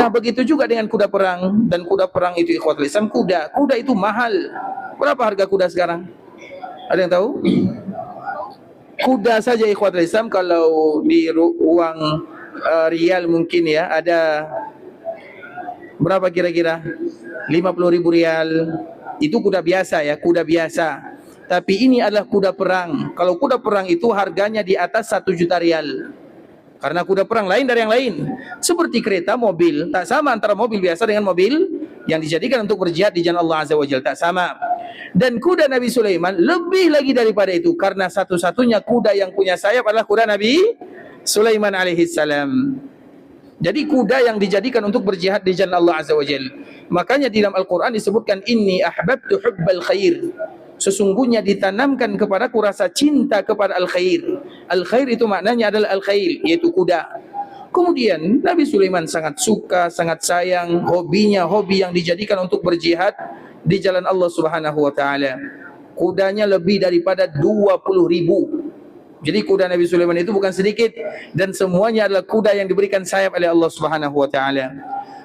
Nah, begitu juga dengan kuda perang. Dan kuda perang itu ikhwatul Islam, kuda itu mahal. Berapa harga kuda sekarang? Ada yang tahu? Kuda saja ikhwatul Islam kalau di uang rial mungkin ya, ada berapa kira-kira? 50.000 rial. Itu kuda biasa ya, kuda biasa. Tapi ini adalah kuda perang. Kalau kuda perang itu harganya di atas 1 juta rial. Karena kuda perang lain dari yang lain. Seperti kereta, mobil, tak sama antara mobil biasa dengan mobil yang dijadikan untuk berjihad di jalan Allah Azza wa Jalla, tak sama. Dan kuda Nabi Sulaiman lebih lagi daripada itu, karena satu-satunya kuda yang punya sayap adalah kuda Nabi Sulaiman alaihi salam. Jadi kuda yang dijadikan untuk berjihad di jalan Allah Azza wa Jalla. Makanya di dalam Al-Quran disebutkan, inni ahbabtu hubbal khair. Sesungguhnya ditanamkan kepadaku rasa cinta kepada al-khair. Al-khair itu maknanya adalah al-khair, yaitu kuda. Kemudian Nabi Sulaiman sangat suka, sangat sayang, hobinya hobi yang dijadikan untuk berjihad di jalan Allah Subhanahu wa taala. Kudanya lebih daripada 20.000. Jadi kuda Nabi Sulaiman itu bukan sedikit, dan semuanya adalah kuda yang diberikan sayap oleh Allah Subhanahu wa taala.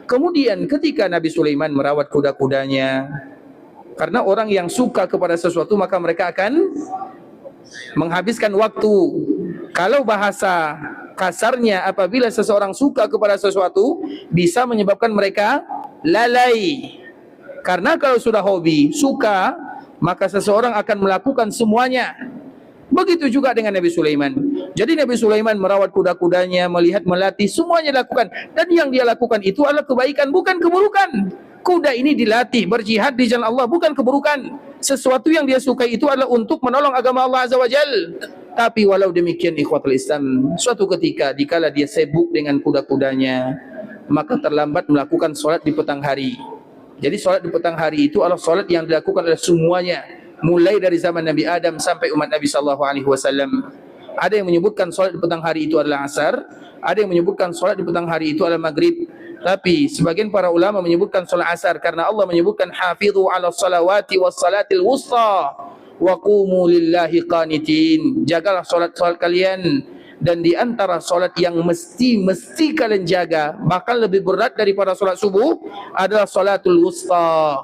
Kemudian ketika Nabi Sulaiman merawat kuda-kudanya, karena orang yang suka kepada sesuatu maka mereka akan menghabiskan waktu. Kalau bahasa kasarnya, apabila seseorang suka kepada sesuatu bisa menyebabkan mereka lalai. Karena kalau sudah hobi, suka, maka seseorang akan melakukan semuanya. Begitu juga dengan Nabi Sulaiman. Jadi Nabi Sulaiman merawat kuda-kudanya, melihat, melatih, semuanya dilakukan. Dan yang dia lakukan itu adalah kebaikan, bukan keburukan. Kuda ini dilatih berjihad di jalan Allah, bukan keburukan. Sesuatu yang dia sukai itu adalah untuk menolong agama Allah Azza wa Jal. Tapi walau demikian ikhwatul Islam, suatu ketika dikala dia sibuk dengan kuda-kudanya, maka terlambat melakukan solat di petang hari. Jadi solat di petang hari itu adalah solat yang dilakukan oleh semuanya, mulai dari zaman Nabi Adam sampai umat Nabi SAW. Ada yang menyebutkan solat di petang hari itu adalah asar, ada yang menyebutkan solat di petang hari itu adalah maghrib. Tapi sebagian para ulama menyebutkan solat asar karena Allah menyebutkan hafizu ala salawati was salatil wusta wa qumu lillahi qanitin. Jagalah solat-solat kalian, dan di antara solat yang mesti kalian jaga, bahkan lebih berat daripada solat subuh, adalah salatul wusta.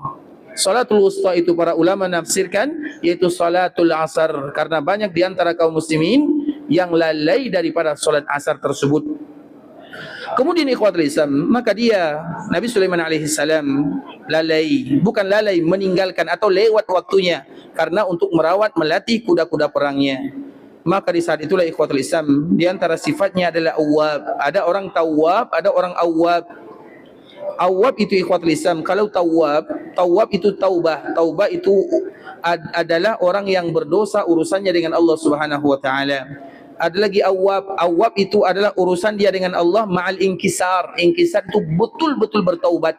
Salatul wusta itu para ulama nafsirkan yaitu salatul asar, karena banyak di antara kaum muslimin yang lalai daripada solat asar tersebut. Kemudian ikhwatul Islam, maka dia Nabi Sulaiman alaihi salam lalai, bukan lalai meninggalkan atau lewat waktunya, karena untuk merawat, melatih kuda-kuda perangnya. Maka di saat itulah ikhwatul Islam, di antara sifatnya adalah awwab. Ada orang tawwab, ada orang awwab. Awwab itu ikhwatul Islam, kalau tawwab itu taubah. Taubah itu adalah orang yang berdosa urusannya dengan Allah Subhanahu wa taala. Ada lagi awwab. Awwab itu adalah urusan dia dengan Allah ma'al inkisar. Inkisar itu betul-betul bertaubat.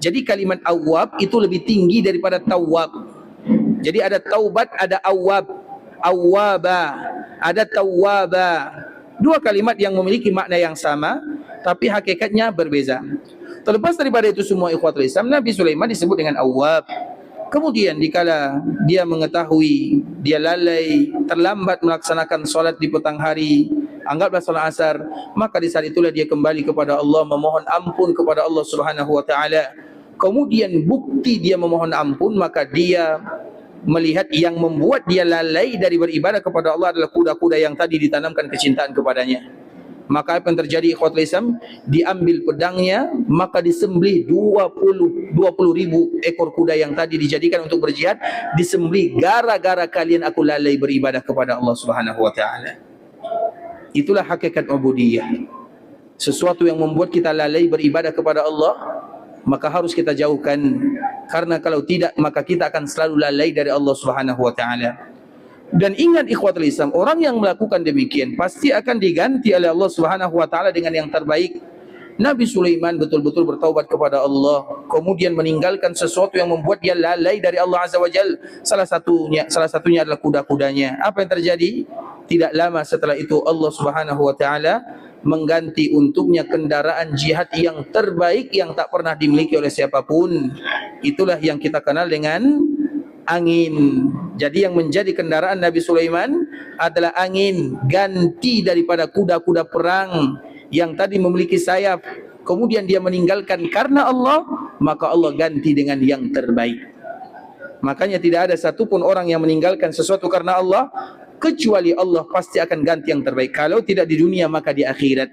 Jadi kalimat awwab itu lebih tinggi daripada tawwab. Jadi ada taubat, ada awwab. Awwaba, ada tawwaba. Dua kalimat yang memiliki makna yang sama, tapi hakikatnya berbeza. Terlepas daripada itu semua ikhwatul Islam, Nabi Sulaiman disebut dengan awwab. Kemudian dikala dia mengetahui dia lalai, terlambat melaksanakan solat di petang hari, anggaplah solat asar, maka di saat itulah dia kembali kepada Allah, memohon ampun kepada Allah Subhanahu wa taala. Kemudian bukti dia memohon ampun, maka dia melihat yang membuat dia lalai dari beribadah kepada Allah adalah kuda-kuda yang tadi ditanamkan kecintaan kepadanya. Maka apa yang terjadi ikhwatul Islam, diambil pedangnya, maka disembelih 20.000 ekor kuda yang tadi dijadikan untuk berjihad, disembelih gara-gara kalian aku lalai beribadah kepada Allah Subhanahu wa taala. Itulah hakikat ubudiyah. Sesuatu yang membuat kita lalai beribadah kepada Allah, maka harus kita jauhkan, karena kalau tidak maka kita akan selalu lalai dari Allah Subhanahu wa taala. Dan ingat ikhwatul Islam, orang yang melakukan demikian pasti akan diganti oleh Allah Subhanahu wa taala dengan yang terbaik. Nabi Sulaiman betul-betul bertaubat kepada Allah, kemudian meninggalkan sesuatu yang membuat dia lalai dari Allah Azza wa Jalla. Salah satunya adalah kuda-kudanya. Apa yang terjadi? Tidak lama setelah itu Allah Subhanahu wa taala mengganti untuknya kendaraan jihad yang terbaik yang tak pernah dimiliki oleh siapapun. Itulah yang kita kenal dengan angin. Jadi yang menjadi kendaraan Nabi Sulaiman adalah angin, ganti daripada kuda-kuda perang yang tadi memiliki sayap. kemudian dia meninggalkan karena Allah, maka Allah ganti dengan yang terbaik. Makanya tidak ada satupun orang yang meninggalkan sesuatu karena Allah, kecuali Allah pasti akan ganti yang terbaik. Kalau tidak di dunia, maka di akhirat.